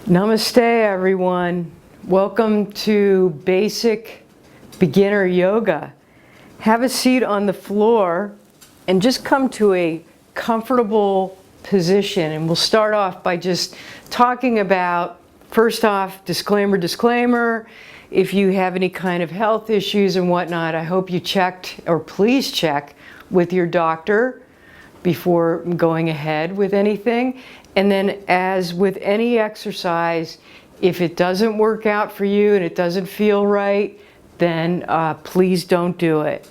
Namaste, everyone. Welcome to Basic Beginner Yoga. Have a seat on the floor and just come to a comfortable position. And we'll start off by just talking about, first off, disclaimer. If you have any kind of health issues and whatnot, I hope you checked, or please check with your doctor before going ahead with anything. And then, as with any exercise, if it doesn't work out for you and it doesn't feel right, then please don't do it.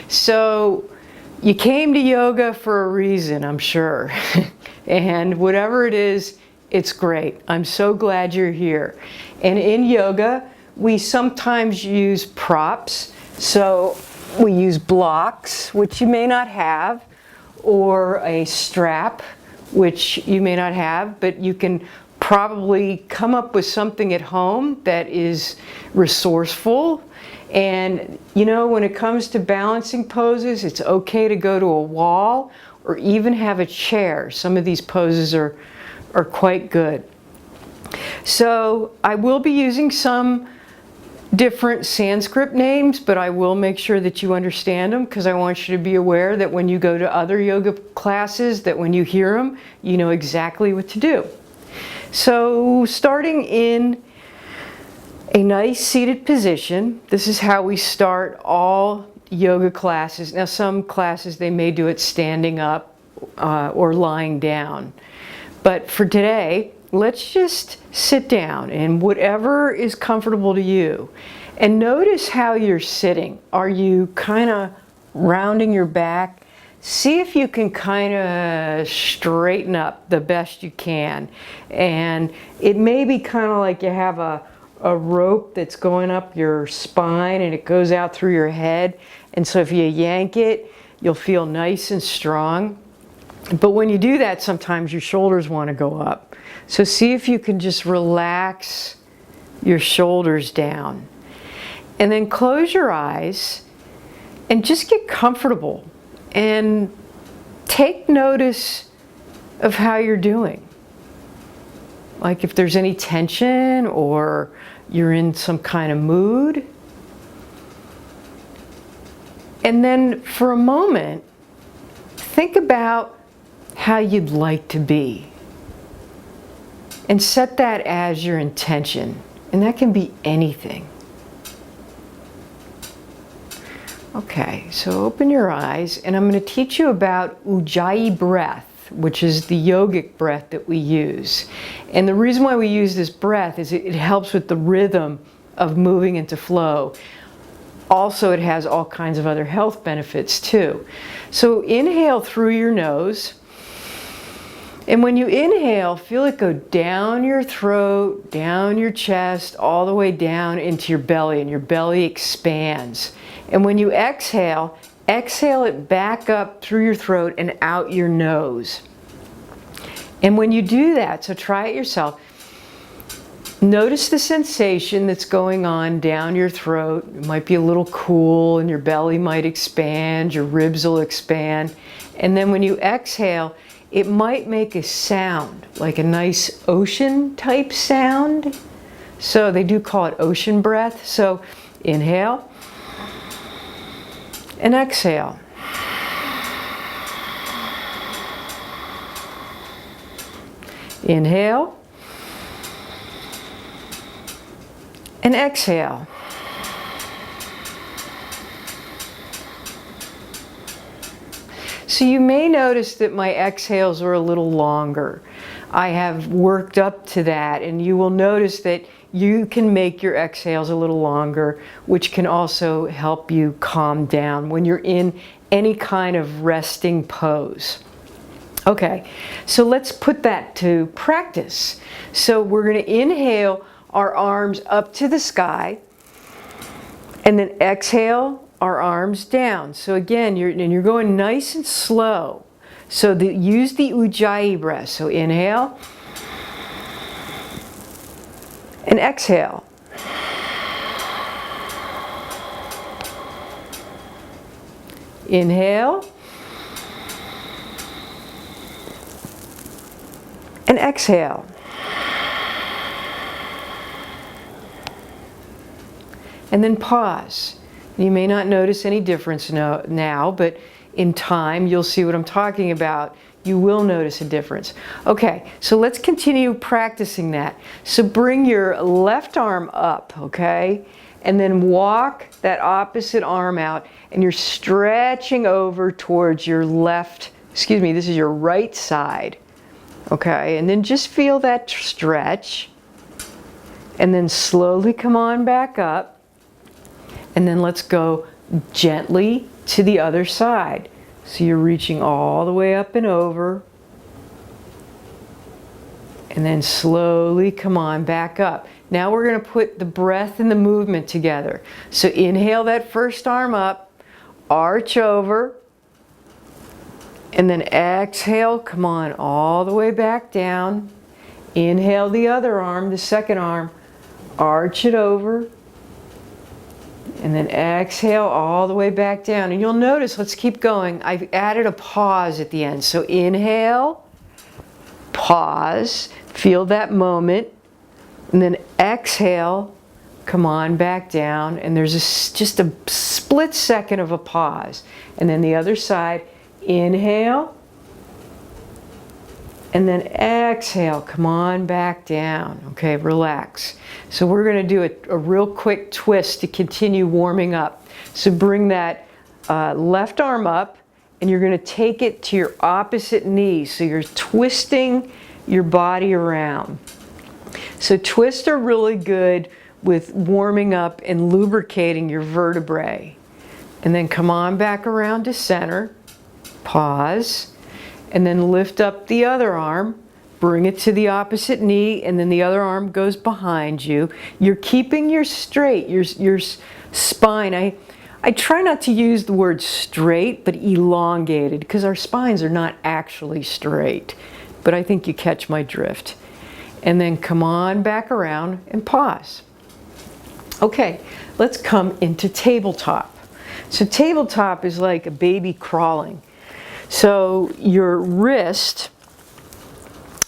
So you came to yoga for a reason, I'm sure. And whatever it is, it's great. I'm so glad you're here. And in yoga, we sometimes use props. So we use blocks, which you may not have, or a strap, which you may not have, but you can probably come up with something at home that is resourceful. And you know, when it comes to balancing poses, it's okay to go to a wall or even have a chair. Some of these poses are quite good. So I will be using some different Sanskrit names, but I will make sure that you understand them, because I want you to be aware that when you go to other yoga classes, that when you hear them, you know exactly what to do. So starting in a nice seated position, this is how we start all yoga classes. Now some classes, they may do it standing up or lying down. But for today, let's just sit down and whatever is comfortable to you. And notice how you're sitting. Are you kind of rounding your back? See if you can kind of straighten up the best you can. And it may be kind of like you have a rope that's going up your spine and it goes out through your head. And so if you yank it, you'll feel nice and strong. But when you do that, sometimes your shoulders want to go up. So see if you can just relax your shoulders down. And then close your eyes and just get comfortable and take notice of how you're doing. Like if there's any tension or you're in some kind of mood. And then for a moment, think about how you'd like to be. And set that as your intention. And that can be anything. Okay, so open your eyes, and I'm going to teach you about Ujjayi breath, which is the yogic breath that we use. And the reason why we use this breath is it helps with the rhythm of moving into flow. Also, it has all kinds of other health benefits too. So inhale through your nose. And when you inhale, feel it go down your throat, down your chest, all the way down into your belly, and your belly expands. And when you exhale, exhale it back up through your throat and out your nose. And when you do that, so try it yourself, notice the sensation that's going on down your throat. It might be a little cool and your belly might expand, your ribs will expand. And then when you exhale, it might make a sound, like a nice ocean type sound. So they do call it ocean breath. So inhale and exhale. Inhale and exhale. So you may notice that my exhales are a little longer. I have worked up to that, and you will notice that you can make your exhales a little longer, which can also help you calm down when you're in any kind of resting pose. Okay, so let's put that to practice. So we're going to inhale our arms up to the sky, and then exhale our arms down. So again, you're going nice and slow. So use the Ujjayi breath. So inhale and exhale. Inhale and exhale. and then pause. You may not notice any difference now, but in time you'll see what I'm talking about. You will notice a difference. Okay, so let's continue practicing that. So bring your left arm up, okay? And then walk that opposite arm out, and you're stretching over towards your this is your right side. Okay, and then just feel that stretch. And then slowly come on back up. And then let's go gently to the other side. So you're reaching all the way up and over. And then slowly come on back up. Now we're going to put the breath and the movement together. So inhale that first arm up, arch over, and then exhale, come on all the way back down. Inhale the other arm, the second arm, arch it over, and then exhale all the way back down. And you'll notice, let's keep going, I've added a pause at the end. So inhale, pause, feel that moment, and then exhale, come on back down, and there's just a split second of a pause. And then the other side, inhale, and then exhale, come on back down. Okay, relax. So we're going to do a real quick twist to continue warming up. So bring that left arm up, and you're going to take it to your opposite knee. So you're twisting your body around. So twists are really good with warming up and lubricating your vertebrae. And then come on back around to center, pause, and then lift up the other arm, bring it to the opposite knee, and then the other arm goes behind you. You're keeping your spine. I try not to use the word straight, but elongated, because our spines are not actually straight. But I think you catch my drift. And then come on back around and pause. Okay, let's come into tabletop. So tabletop is like a baby crawling. So your wrists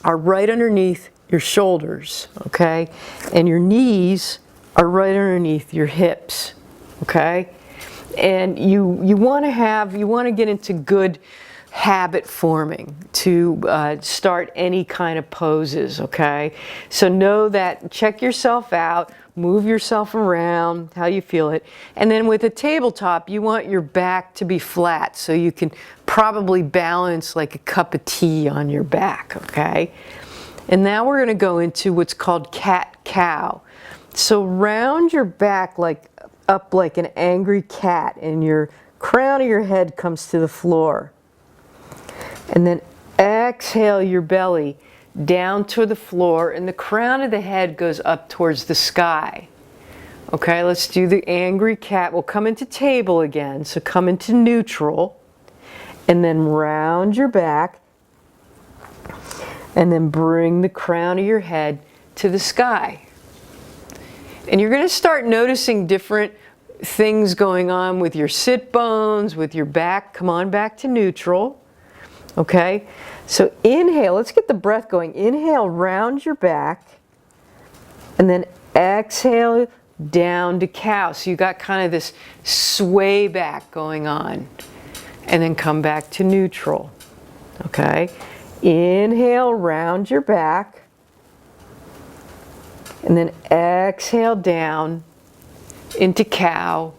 are right underneath your shoulders, okay? And your knees are right underneath your hips, okay? And you want to get into good habit forming to start any kind of poses, okay? So know that, check yourself out, move yourself around, how you feel it. And then with a tabletop, you want your back to be flat, so you can probably balance like a cup of tea on your back, okay? And now we're going to go into what's called cat-cow. So round your back up like an angry cat, and your crown of your head comes to the floor. And then exhale your belly down to the floor, and the crown of the head goes up towards the sky. Okay, let's do the angry cat. We'll come into table again. So come into neutral, and then round your back, and then bring the crown of your head to the sky. And you're going to start noticing different things going on with your sit bones, with your back. Come on back to neutral. Okay, so inhale, let's get the breath going. Inhale, round your back, and then exhale down to cow. So you got kind of this sway back going on. And then come back to neutral. Okay, inhale, round your back, and then exhale down into cow,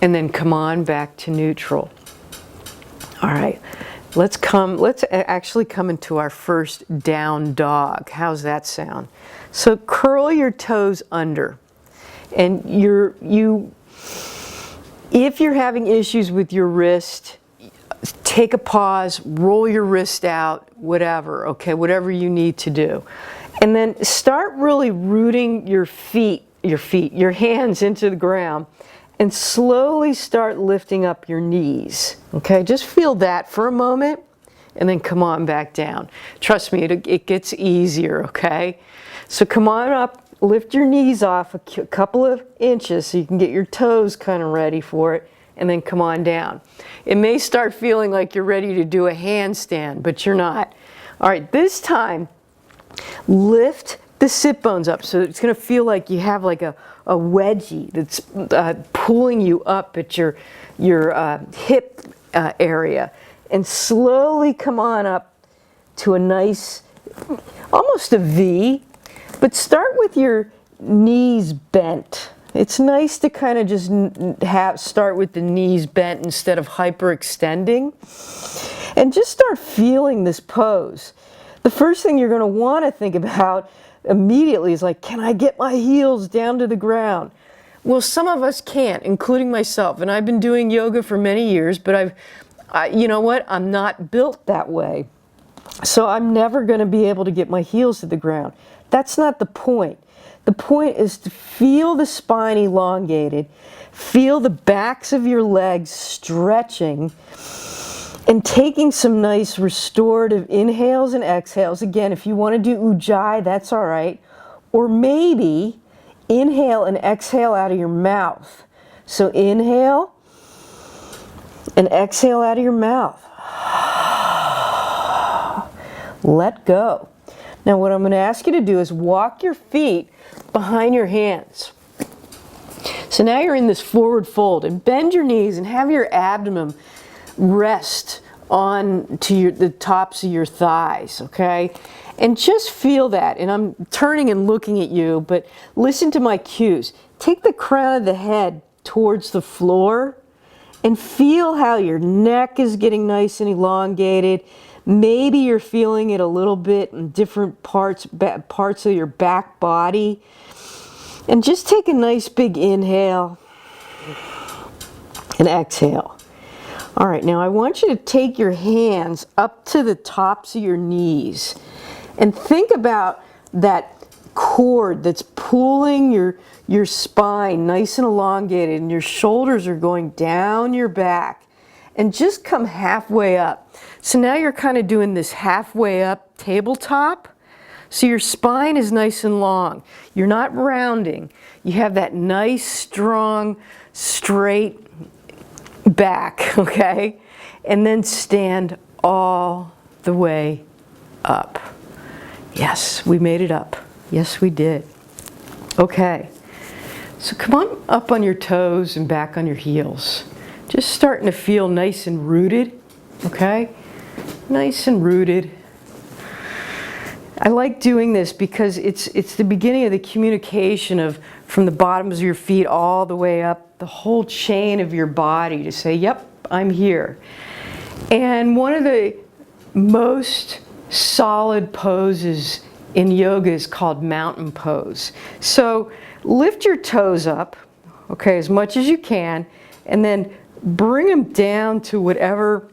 and then come on back to neutral. All right. Let's actually come into our first down dog. How's that sound? So curl your toes under. And if you're having issues with your wrist, take a pause, roll your wrist out, whatever, okay, whatever you need to do. And then start really rooting your hands into the ground, and slowly start lifting up your knees. Okay, just feel that for a moment, and then come on back down. Trust me, it gets easier, okay? So come on up, lift your knees off a couple of inches so you can get your toes kind of ready for it, and then come on down. It may start feeling like you're ready to do a handstand, but you're not. All right, this time, lift the sit bones up. So it's going to feel like you have like a wedgie that's pulling you up at your hip area. And slowly come on up to a nice, almost a V. But start with your knees bent. It's nice to kind of just start with the knees bent instead of hyperextending. And just start feeling this pose. The first thing you're going to want to think about immediately is like, can I get my heels down to the ground? Well, some of us can't, including myself. And I've been doing yoga for many years, but you know what? I'm not built that way. So I'm never going to be able to get my heels to the ground. That's not the point. The point is to feel the spine elongated, feel the backs of your legs stretching, and taking some nice restorative inhales and exhales. Again, if you want to do Ujjayi, that's all right. Or maybe inhale and exhale out of your mouth. So inhale and exhale out of your mouth. Let go. Now what I'm going to ask you to do is walk your feet behind your hands. So now you're in this forward fold, and bend your knees and have your abdomen rest on to the tops of your thighs, okay? And just feel that. And I'm turning and looking at you, but listen to my cues. Take the crown of the head towards the floor and feel how your neck is getting nice and elongated. Maybe you're feeling it a little bit in different parts of your back body. And just take a nice big inhale and exhale. All right, now I want you to take your hands up to the tops of your knees and think about that cord that's pulling your spine nice and elongated, and your shoulders are going down your back, and just come halfway up. So now you're kind of doing this halfway up tabletop. So your spine is nice and long. You're not rounding. You have that nice, strong, straight back, okay? And then stand all the way up. Yes, we made it up. Yes, we did. Okay. So come on up on your toes and back on your heels. Just starting to feel nice and rooted, okay? Nice and rooted. I like doing this because it's the beginning of the communication of from the bottoms of your feet all the way up, the whole chain of your body to say, yep, I'm here. And one of the most solid poses in yoga is called mountain pose. So lift your toes up, okay, as much as you can, and then bring them down to whatever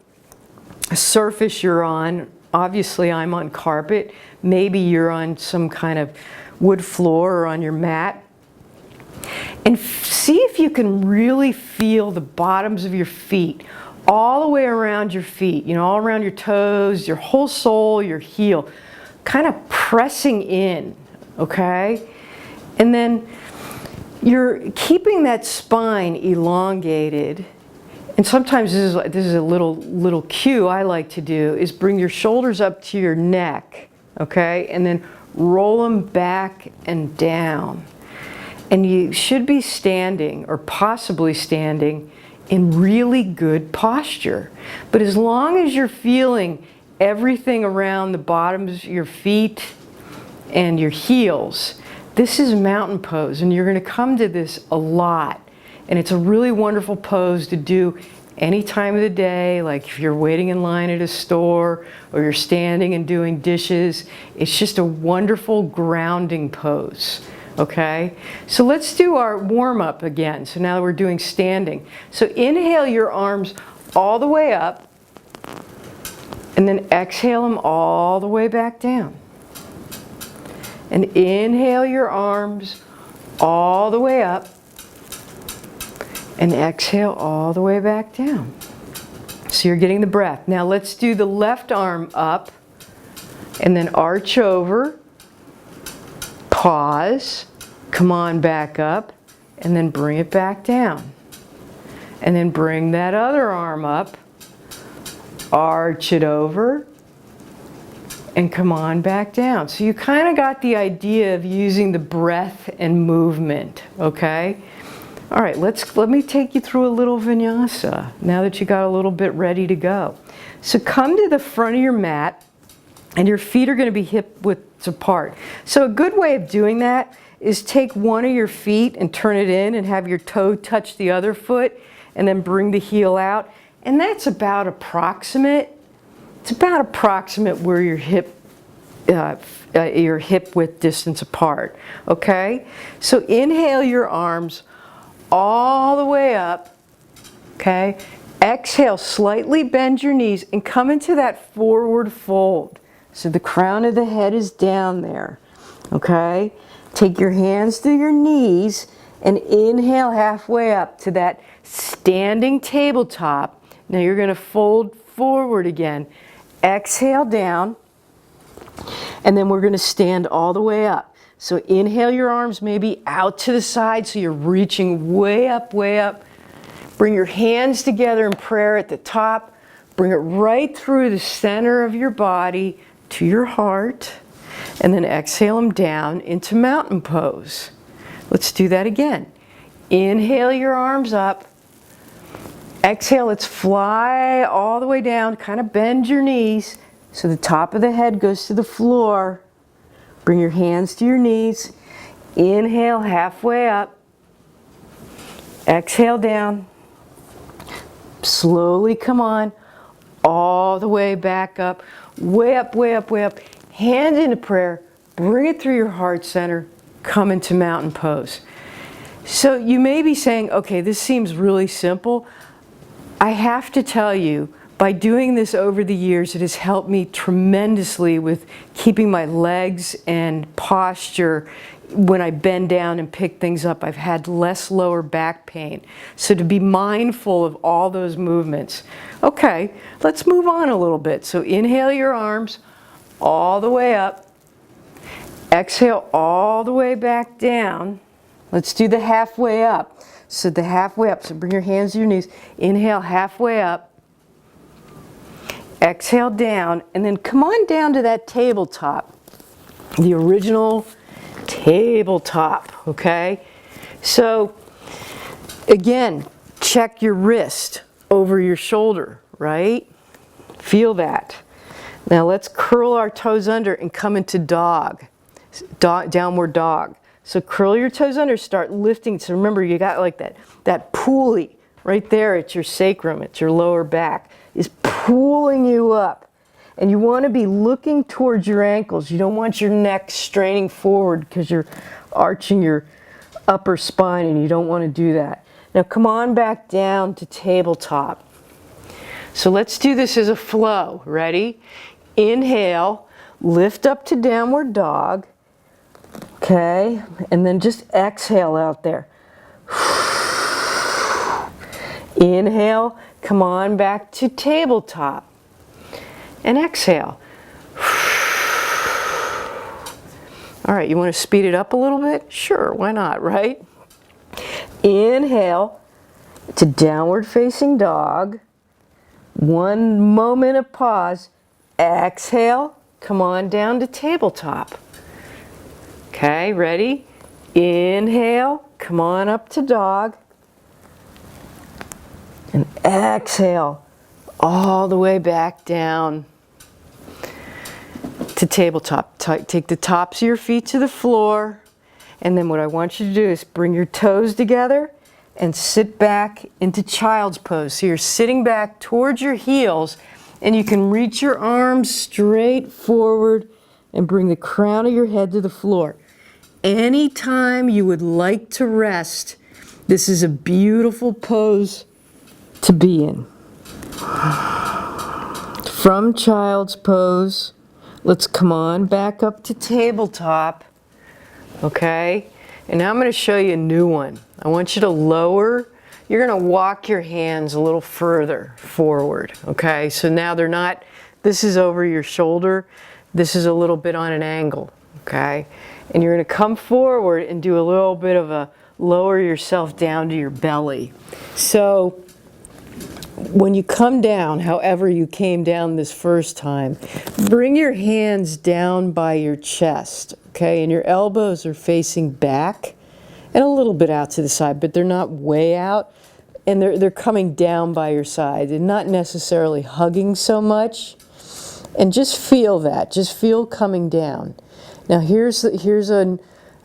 surface you're on. Obviously, I'm on carpet. Maybe you're on some kind of wood floor or on your mat. And see if you can really feel the bottoms of your feet all the way around your feet, you know, all around your toes, your whole sole, your heel, kind of pressing in, okay? And then you're keeping that spine elongated. And sometimes this is a little cue I like to do, is bring your shoulders up to your neck, okay? And then roll them back and down. And you should be standing, or possibly standing, in really good posture. But as long as you're feeling everything around the bottoms of your feet and your heels, this is mountain pose, and you're going to come to this a lot. And it's a really wonderful pose to do any time of the day, like if you're waiting in line at a store or you're standing and doing dishes. It's just a wonderful grounding pose, okay? So let's do our warm-up again. So now we're doing standing. So inhale your arms all the way up, and then exhale them all the way back down. And inhale your arms all the way up, and exhale all the way back down. So you're getting the breath. Now let's do the left arm up, and then arch over, pause, come on back up, and then bring it back down. And then bring that other arm up, arch it over, and come on back down. So you kind of got the idea of using the breath and movement, okay? All right, let me take you through a little vinyasa now that you got a little bit ready to go. So come to the front of your mat, and your feet are going to be hip width apart. So a good way of doing that is take one of your feet and turn it in and have your toe touch the other foot, and then bring the heel out. And that's about approximate. It's about approximate where your hip width distance apart, okay? So inhale your arms all the way up, okay? Exhale, slightly bend your knees and come into that forward fold. So the crown of the head is down there, okay? Take your hands to your knees and inhale halfway up to that standing tabletop. Now you're going to fold forward again. Exhale down, and then we're going to stand all the way up. So inhale your arms maybe out to the side so you're reaching way up, way up. Bring your hands together in prayer at the top. Bring it right through the center of your body to your heart. And then exhale them down into mountain pose. Let's do that again. Inhale your arms up. Exhale, let's fly all the way down. Kind of bend your knees so the top of the head goes to the floor. Bring your hands to your knees. Inhale halfway up. Exhale down. Slowly come on. All the way back up. Way up, way up, way up. Hand into prayer. Bring it through your heart center. Come into mountain pose. So you may be saying, okay, this seems really simple. I have to tell you, by doing this over the years, it has helped me tremendously with keeping my legs and posture. When I bend down and pick things up, I've had less lower back pain. So to be mindful of all those movements. Okay, let's move on a little bit. So inhale your arms all the way up. Exhale all the way back down. Let's do the halfway up. So the halfway up, so bring your hands to your knees. Inhale halfway up. Exhale down, and then come on down to that tabletop. The original tabletop, okay? So again, check your wrist over your shoulder, right? Feel that. Now let's curl our toes under and come into dog, downward dog. So curl your toes under, start lifting. So remember, you got like that pulley right there at your sacrum, at your lower back, is pulling you up. And you want to be looking towards your ankles. You don't want your neck straining forward because you're arching your upper spine, and you don't want to do that. Now come on back down to tabletop. So let's do this as a flow. Ready? Inhale, lift up to downward dog. Okay, and then just exhale out there. Inhale, come on back to tabletop. And exhale. All right, you want to speed it up a little bit? Sure, why not, right? Inhale to downward facing dog. One moment of pause. Exhale, come on down to tabletop. Okay, ready? Inhale, come on up to dog. And exhale, all the way back down to tabletop. Take the tops of your feet to the floor. And then what I want you to do is bring your toes together and sit back into child's pose. So you're sitting back towards your heels, and you can reach your arms straight forward and bring the crown of your head to the floor. Anytime you would like to rest, this is a beautiful pose to be in. From child's pose, let's come on back up to tabletop. Okay, and now I'm going to show you a new one. I want you to lower, you're going to walk your hands a little further forward. Okay, so now they're not, this is over your shoulder, this is a little bit on an angle. Okay, and you're going to come forward and do a little bit of a lower yourself down to your belly. So when you come down, however you came down this first time, bring your hands down by your chest, okay? And your elbows are facing back and a little bit out to the side, but they're not way out, and they're coming down by your side. They're not necessarily hugging so much. And just feel that. Just feel coming down. Now here's an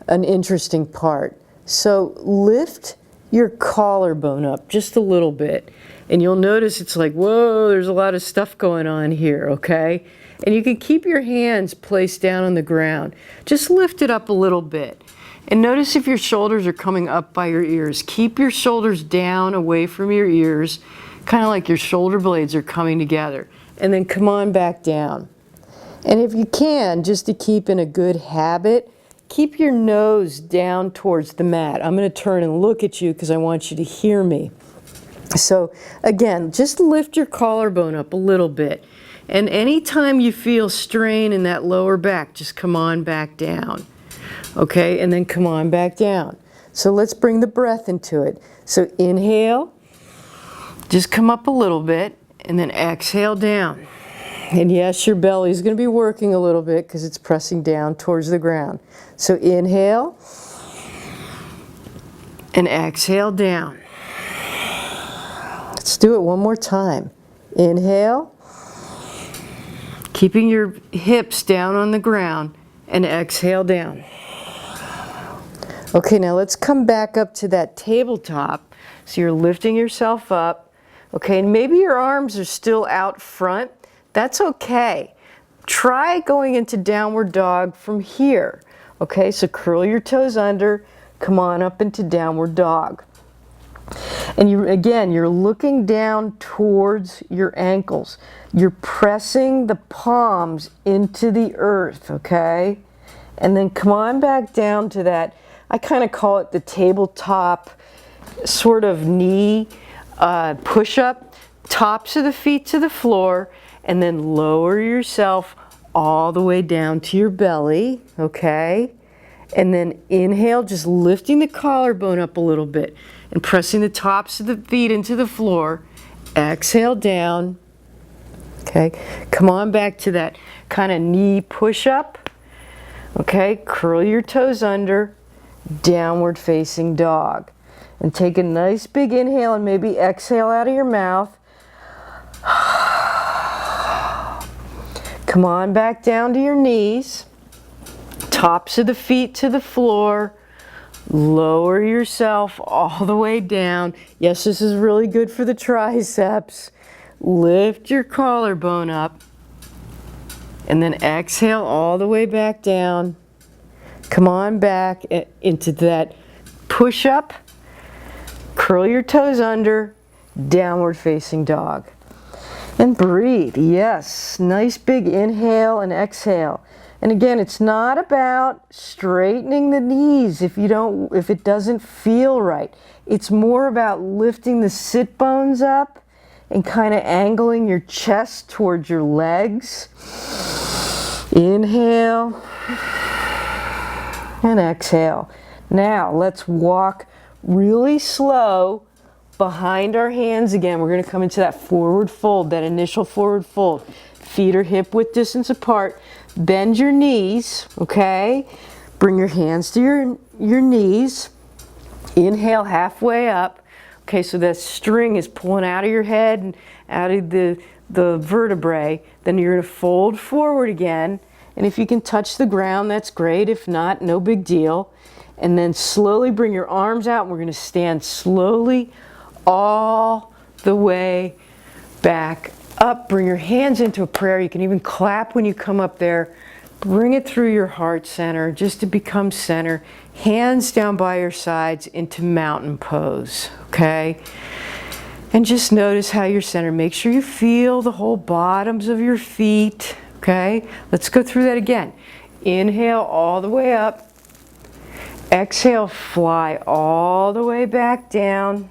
interesting part. So lift your collarbone up just a little bit. And you'll notice it's like, whoa, there's a lot of stuff going on here, okay? And you can keep your hands placed down on the ground. Just lift it up a little bit. And notice if your shoulders are coming up by your ears. Keep your shoulders down away from your ears, kind of like your shoulder blades are coming together. And then come on back down. And if you can, just to keep in a good habit, keep your nose down towards the mat. I'm going to turn and look at you because I want you to hear me. So again, just lift your collarbone up a little bit. And anytime you feel strain in that lower back, just come on back down. Okay, and then come on back down. So let's bring the breath into it. So inhale, just come up a little bit, and then exhale down. And yes, your belly is going to be working a little bit because it's pressing down towards the ground. So inhale, and exhale down. Let's do it one more time. Inhale, keeping your hips down on the ground, and exhale down. Okay, now let's come back up to that tabletop. So you're lifting yourself up. Okay, and maybe your arms are still out front. That's okay. Try going into downward dog from here. Okay, so curl your toes under, come on up into downward dog. And you're looking down towards your ankles. You're pressing the palms into the earth, okay? And then come on back down to that, I kind of call it the tabletop sort of knee push-up, tops of the feet to the floor, and then lower yourself all the way down to your belly, okay? And then inhale, just lifting the collarbone up a little bit and pressing the tops of the feet into the floor. Exhale down, okay? Come on back to that kind of knee push-up, okay? Curl your toes under, downward facing dog. And take a nice big inhale and maybe exhale out of your mouth. Come on back down to your knees. Tops of the feet to the floor. Lower yourself all the way down. Yes, this is really good for the triceps. Lift your collarbone up. And then exhale all the way back down. Come on back into that push-up. Curl your toes under, downward facing dog. And breathe, yes. Nice big inhale and exhale. And again, it's not about straightening the knees if it doesn't feel right. It's more about lifting the sit bones up and kind of angling your chest towards your legs. Inhale and exhale. Now let's walk really slow behind our hands again. We're going to come into that forward fold, that initial forward fold. Feet are hip width distance apart. Bend your knees, okay? Bring your hands to your knees. Inhale halfway up. Okay, so that string is pulling out of your head and out of the vertebrae. Then you're going to fold forward again. And if you can touch the ground, that's great. If not, no big deal. And then slowly bring your arms out. We're going to stand slowly all the way back up. Bring your hands into a prayer. You can even clap when you come up there. Bring it through your heart center just to become center. Hands down by your sides into mountain pose, okay? And just notice how you're centered. Make sure you feel the whole bottoms of your feet, okay? Let's go through that again. Inhale all the way up. Exhale, fly all the way back down.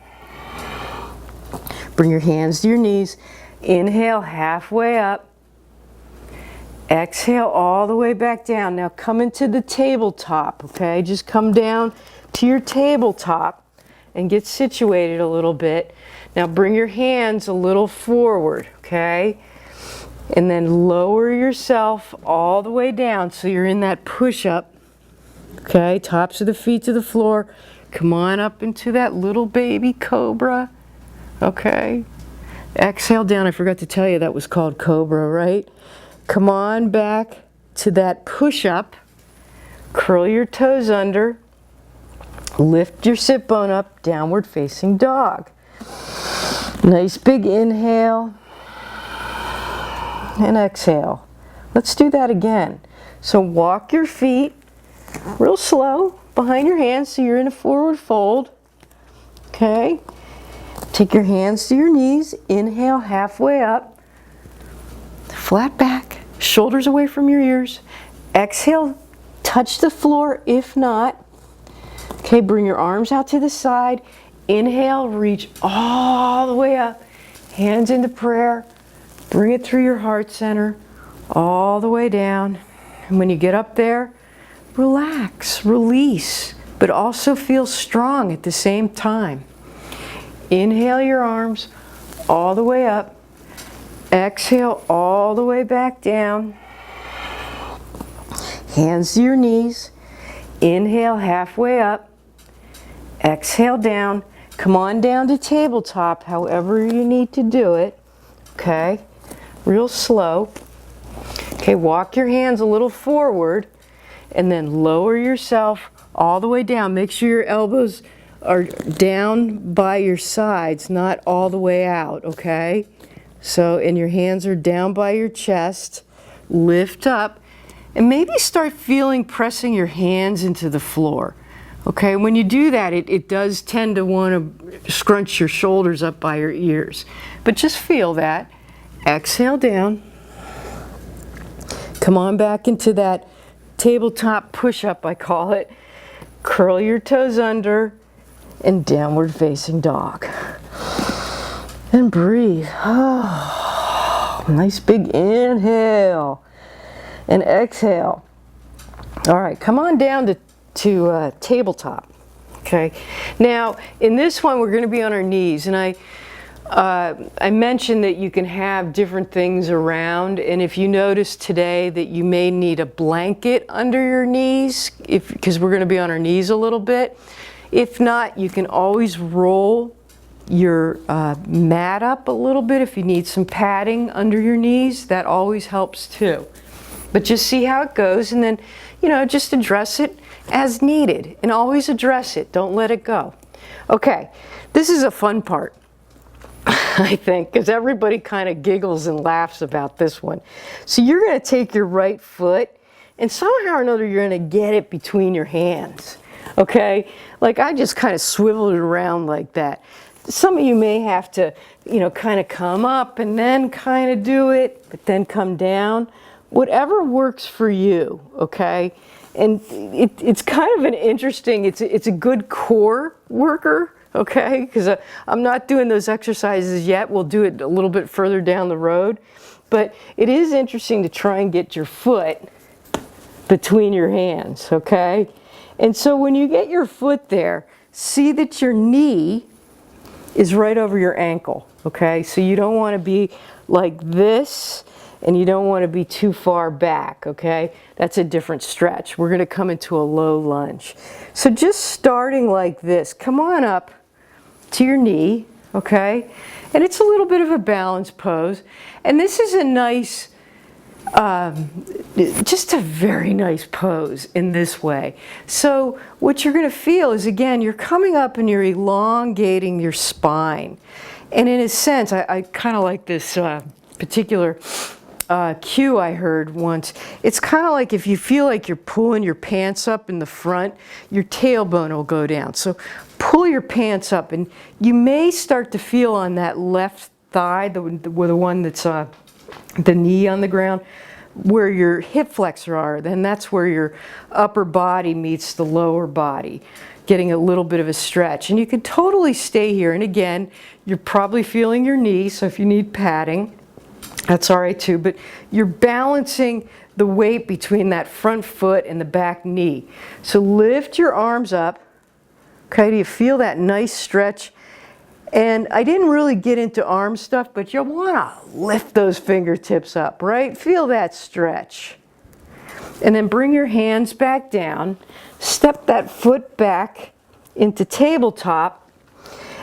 Bring your hands to your knees. Inhale halfway up. Exhale all the way back down. Now come into the tabletop, okay? Just come down to your tabletop and get situated a little bit. Now bring your hands a little forward, okay? And then lower yourself all the way down so you're in that push-up, okay? Tops of the feet to the floor. Come on up into that little baby cobra, okay? Exhale down. I forgot to tell you that was called cobra, right? Come on back to that push-up. Curl your toes under. Lift your sit bone up, downward facing dog. Nice big inhale and exhale. Let's do that again. So walk your feet real slow behind your hands so you're in a forward fold. Okay. Take your hands to your knees. Inhale halfway up. Flat back. Shoulders away from your ears. Exhale. Touch the floor if not. Okay, bring your arms out to the side. Inhale, reach all the way up. Hands into prayer. Bring it through your heart center, all the way down. And when you get up there, relax, release, but also feel strong at the same time. Inhale your arms all the way up. Exhale all the way back down. Hands to your knees. Inhale halfway up. Exhale down. Come on down to tabletop, however you need to do it. Okay, real slow. Okay, walk your hands a little forward and then lower yourself all the way down. Make sure your elbows are down by your sides, not all the way out, okay? So, and your hands are down by your chest. Lift up and maybe start pressing your hands into the floor. Okay, when you do that, it does tend to want to scrunch your shoulders up by your ears. But just feel that. Exhale down. Come on back into that tabletop push-up, I call it. Curl your toes under and downward facing dog. And breathe. Oh, nice big inhale. And exhale. All right, come on down to tabletop. Okay, now in this one we're going to be on our knees, and I mentioned that you can have different things around, and if you notice today that you may need a blanket under your knees, because we're going to be on our knees a little bit. If not, you can always roll your mat up a little bit if you need some padding under your knees. That always helps too. But just see how it goes, and then, you know, just address it as needed, and always address it. Don't let it go. Okay, this is a fun part, I think, because everybody kind of giggles and laughs about this one. So you're going to take your right foot, and somehow or another you're going to get it between your hands. Okay, like I just kind of swiveled it around like that. Some of you may have to, you know, kind of come up and then kind of do it, but then come down. Whatever works for you, okay? And it's kind of an interesting, it's a good core worker, okay? Because I'm not doing those exercises yet. We'll do it a little bit further down the road. But it is interesting to try and get your foot between your hands, okay? And so when you get your foot there, see that your knee is right over your ankle, okay? So you don't want to be like this, and you don't want to be too far back, okay? That's a different stretch. We're going to come into a low lunge. So just starting like this, come on up to your knee, okay? And it's a little bit of a balance pose. And this is a nice, just a very nice pose in this way. So what you're going to feel is, again, you're coming up and you're elongating your spine. And in a sense, I kind of like this particular cue I heard once. It's kind of like if you feel like you're pulling your pants up in the front, your tailbone will go down. So pull your pants up, and you may start to feel on that left thigh, the one that's the knee on the ground, where your hip flexor are. Then that's where your upper body meets the lower body, getting a little bit of a stretch. And you can totally stay here. And again, you're probably feeling your knee, so if you need padding, that's all right too, but you're balancing the weight between that front foot and the back knee. So lift your arms up. Okay, do you feel that nice stretch? And I didn't really get into arm stuff, but you'll want to lift those fingertips up, right? Feel that stretch. And then bring your hands back down, step that foot back into tabletop,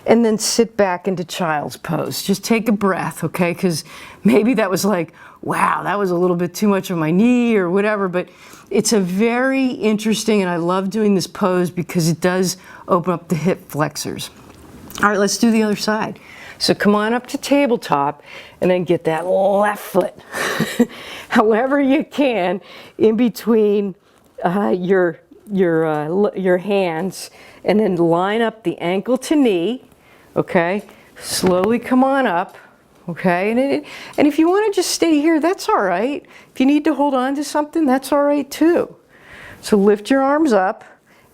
and then sit back into child's pose. Just take a breath, okay? Because maybe that was like, wow, that was a little bit too much of my knee or whatever, but it's a very interesting, and I love doing this pose because it does open up the hip flexors. All right, let's do the other side. So come on up to tabletop and then get that left foot, however you can, in between your hands, and then line up the ankle to knee, okay? Slowly come on up, okay? And if you want to just stay here, that's all right. If you need to hold on to something, that's all right too. So lift your arms up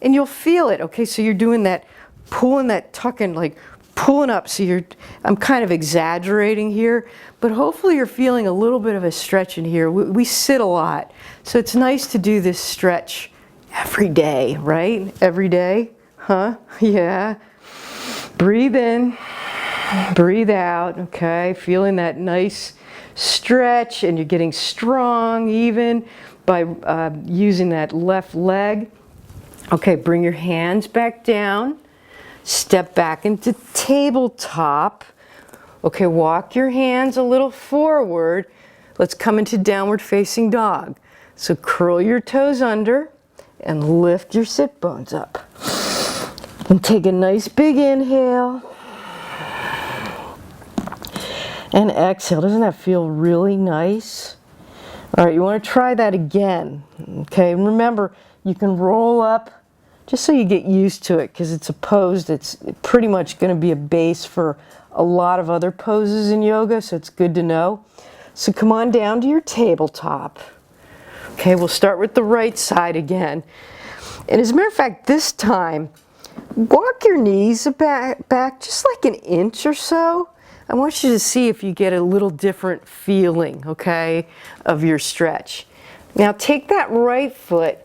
and you'll feel it, okay? So you're doing that, pulling that, tucking, like pulling up. So I'm kind of exaggerating here, but hopefully you're feeling a little bit of a stretch in here. We sit a lot, so it's nice to do this stretch every day, right? Every day, huh? Yeah. Breathe in, breathe out, okay? Feeling that nice stretch, and you're getting strong even by using that left leg. Okay, bring your hands back down. Step back into tabletop. Okay, walk your hands a little forward. Let's come into downward facing dog. So curl your toes under and lift your sit bones up. And take a nice big inhale. And exhale. Doesn't that feel really nice? All right, you want to try that again. Okay, and remember, you can roll up just so you get used to it, because it's a pose that's pretty much going to be a base for a lot of other poses in yoga, so it's good to know. So come on down to your tabletop. Okay, we'll start with the right side again. And as a matter of fact, this time, walk your knees back just like an inch or so. I want you to see if you get a little different feeling, okay, of your stretch. Now take that right foot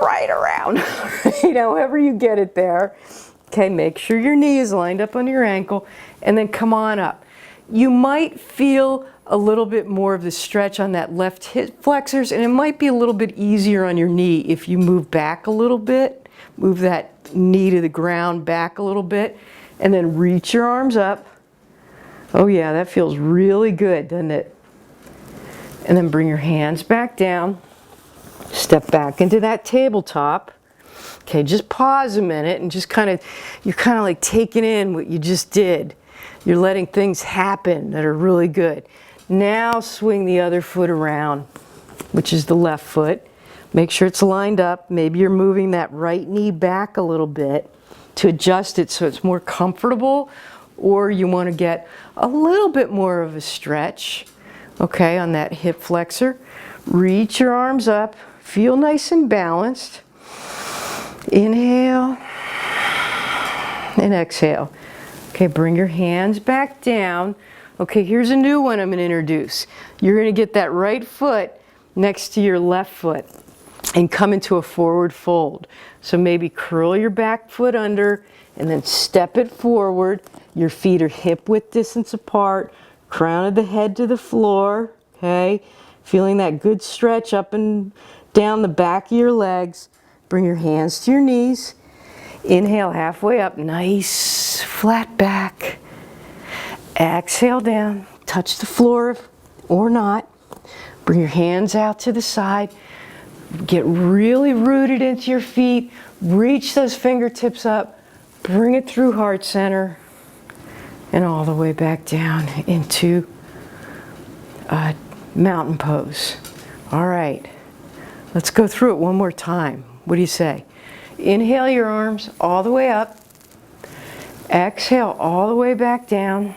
right around, however you get it there. Okay, make sure your knee is lined up under your ankle, and then come on up. You might feel a little bit more of the stretch on that left hip flexors, and it might be a little bit easier on your knee if you move back a little bit, move that knee to the ground back a little bit, and then reach your arms up. Oh yeah, that feels really good, doesn't it? And then bring your hands back down. Step back into that tabletop. Okay, just pause a minute and just you're kind of like taking in what you just did. You're letting things happen that are really good. Now swing the other foot around, which is the left foot. Make sure it's lined up. Maybe you're moving that right knee back a little bit to adjust it so it's more comfortable, or you want to get a little bit more of a stretch, okay, on that hip flexor. Reach your arms up. Feel nice and balanced. Inhale and exhale. Okay, bring your hands back down. Okay, here's a new one I'm going to introduce. You're going to get that right foot next to your left foot and come into a forward fold. So maybe curl your back foot under and then step it forward. Your feet are hip width distance apart, crown of the head to the floor, okay? Feeling that good stretch up and down the back of your legs. Bring your hands to your knees. Inhale halfway up, nice flat back. Exhale down, touch the floor or not. Bring your hands out to the side. Get really rooted into your feet. Reach those fingertips up. Bring it through heart center and all the way back down into mountain pose. All right, let's go through it one more time. What do you say? Inhale your arms all the way up. Exhale all the way back down.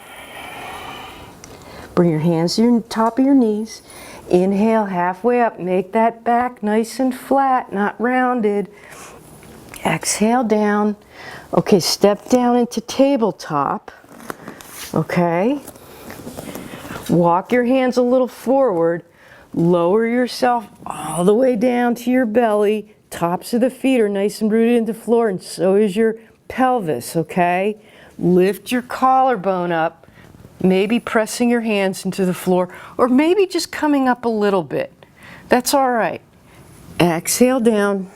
Bring your hands to the top of your knees. Inhale halfway up. Make that back nice and flat, not rounded. Exhale down. Okay, step down into tabletop. Okay. Walk your hands a little forward. Lower yourself all the way down to your belly. Tops of the feet are nice and rooted into the floor, and so is your pelvis, okay? lift your collarbone up, maybe pressing your hands into the floor, or maybe just coming up a little bit. That's all right. Exhale down.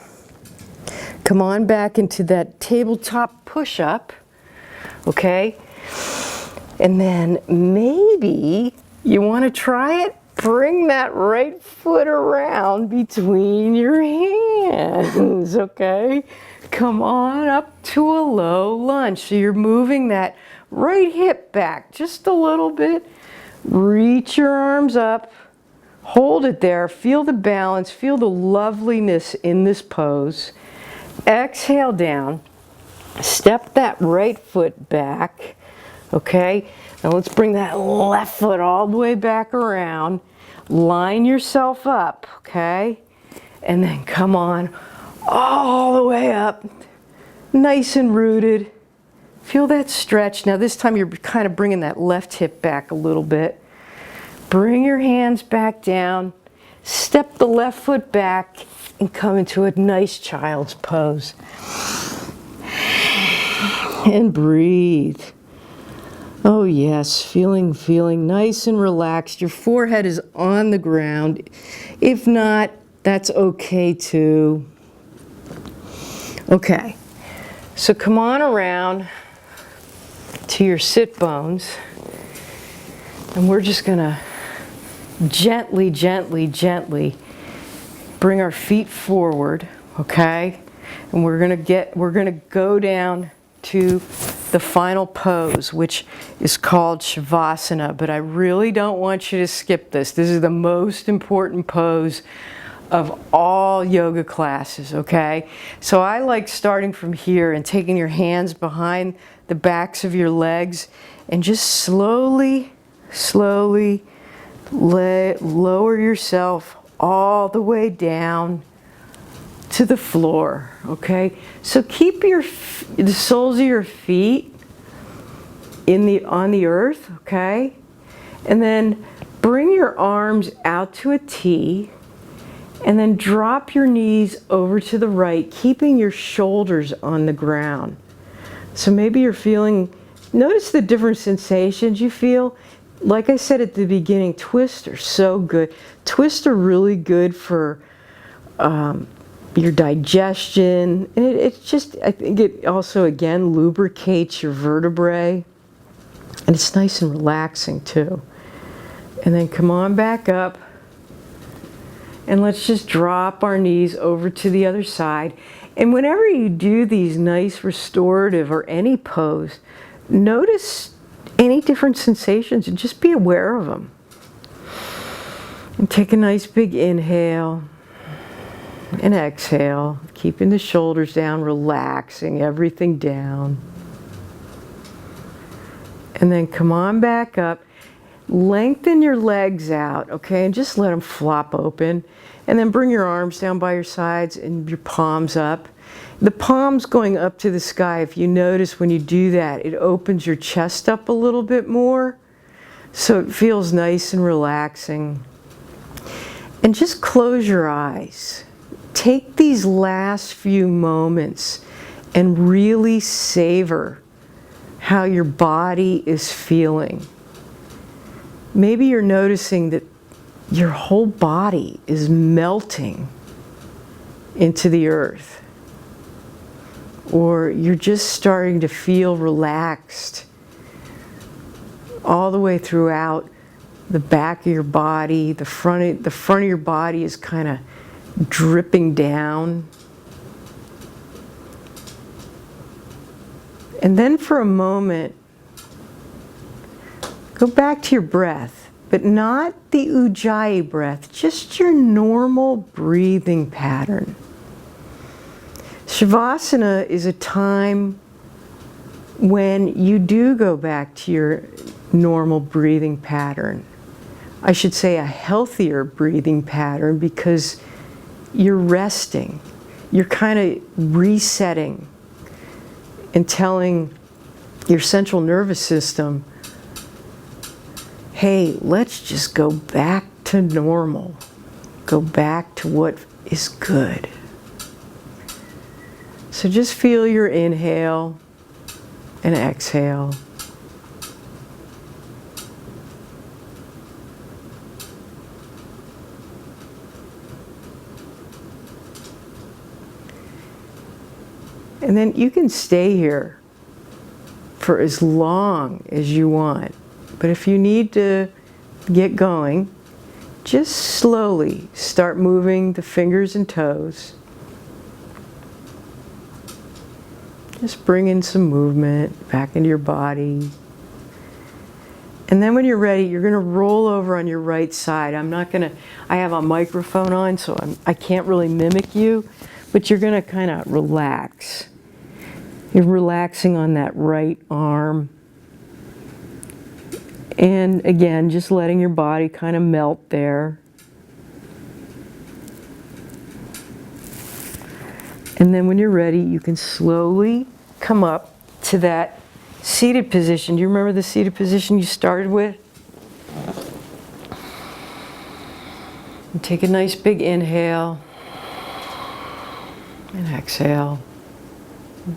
Come on back into that tabletop push-up, okay? And then maybe you want to try it. Bring that right foot around between your hands, okay? Come on up to a low lunge. So you're moving that right hip back just a little bit. Reach your arms up. Hold it there. Feel the balance. Feel the loveliness in this pose. Exhale down. Step that right foot back. Okay? Now let's bring that left foot all the way back around. Line yourself up, okay? And then come on all the way up. Nice and rooted. Feel that stretch. Now this time you're kind of bringing that left hip back a little bit. Bring your hands back down. Step the left foot back and come into a nice child's pose. And breathe. Oh yes, feeling nice and relaxed. Your forehead is on the ground. If not, that's okay too. Okay, so come on around to your sit bones. And we're just gonna gently, gently, gently bring our feet forward, okay? And we're gonna go down to the final pose, which is called Shavasana, but I really don't want you to skip this. This is the most important pose of all yoga classes, okay? So I like starting from here and taking your hands behind the backs of your legs and just slowly lower yourself all the way down to the floor, okay? So keep the soles of your feet on the earth, okay? And then bring your arms out to a T and then drop your knees over to the right, keeping your shoulders on the ground. So maybe you're feeling, notice the different sensations you feel. Like I said at the beginning, twists are so good. Twists are really good for your digestion. And it's just, I think it also, again, lubricates your vertebrae. And it's nice and relaxing too. And then come on back up. And let's just drop our knees over to the other side. And whenever you do these nice restorative or any pose, notice any different sensations and just be aware of them. And take a nice big inhale and exhale, keeping the shoulders down, relaxing everything down. And then come on back up. Lengthen your legs out, okay, and just let them flop open. And then bring your arms down by your sides and your palms up. The palms going up to the sky, if you notice when you do that, it opens your chest up a little bit more. So it feels nice and relaxing. And just close your eyes. Take these last few moments and really savor how your body is feeling. Maybe you're noticing that your whole body is melting into the earth. Or you're just starting to feel relaxed all the way throughout the back of your body. The front of your body is kind of dripping down. And then for a moment, go back to your breath, but not the Ujjayi breath, just your normal breathing pattern. Shavasana is a time when you do go back to your normal breathing pattern. I should say a healthier breathing pattern, because you're resting. You're kind of resetting and telling your central nervous system, hey, let's just go back to normal. Go back to what is good. So just feel your inhale and exhale. And then you can stay here for as long as you want. But if you need to get going, just slowly start moving the fingers and toes. Just bring in some movement back into your body. And then when you're ready, you're going to roll over on your right side. I have a microphone on, so I can't really mimic you, but you're going to kind of relax. You're relaxing on that right arm. And again, just letting your body kind of melt there. And then when you're ready, you can slowly come up to that seated position. Do you remember the seated position you started with? And take a nice big inhale and exhale.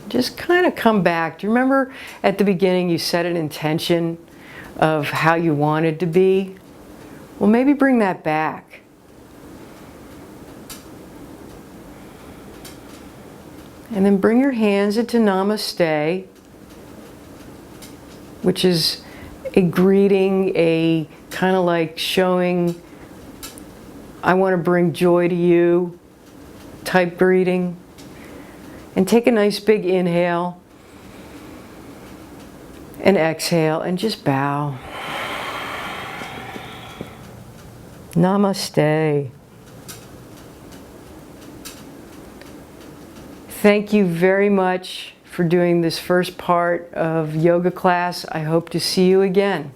Just kind of come back. Do you remember at the beginning you set an intention of how you wanted to be? Well, maybe bring that back. And then bring your hands into Namaste, which is a greeting, a kind of like showing, I want to bring joy to you type greeting. And take a nice big inhale and exhale and just bow. Namaste. Thank you very much for doing this first part of yoga class. I hope to see you again.